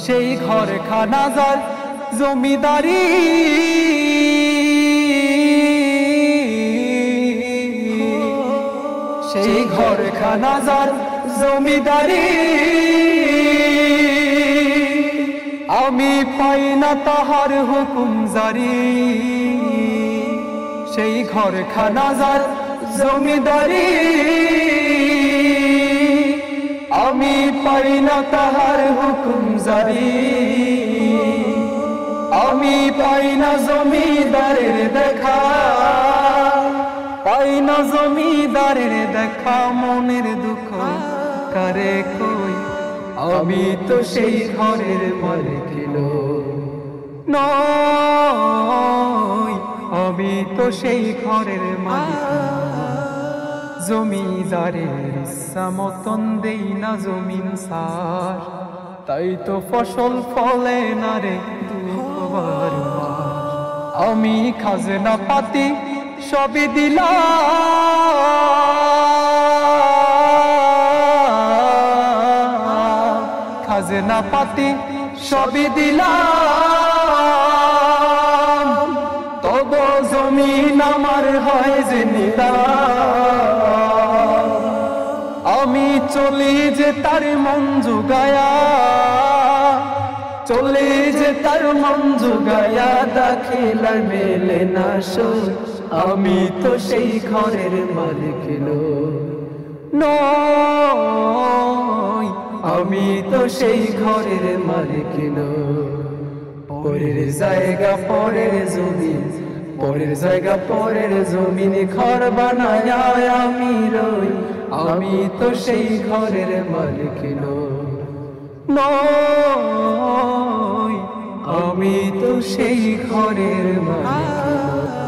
সেই ঘর খানা যার জমিদারি সেই ঘর খানা যার জমিদারি আমি পাই না তাহার হুকুম জারি সেই ঘর খানা যার জমিদারি আমি পাই না তাহার হুকুম জারি আমি পাই না জমিদারের দেখা পাই না জমিদারের দেখা মনের দুঃখ কারে কই আমি তো সেই ঘরের মালিক নই আমি তো সেই ঘরের মালিক জমিদারের ইচ্ছা মতন দেই না জমিন সার তাই তো ফসল ফলে না রে দুবার আমি খাজনা পাতি সবই দিলাম খাজনা পাতি সবই দিলাম তব জমিন আমার হয় যে নিলাম আমি চলি যে তার মন জুগায়া চলি যে তার মন জুগায়া দাখিলা মেলে না সুর আমি তো সেই ঘরের মালিক নই আমি তো সেই ঘরের মালিক পরের জায়গা পরের জমিন পরের জায়গা পরের জমিন ঘর বানায় আমি রই আমি তো সেই ঘরের মালিক নই আমি তো সেই ঘরের মালিক।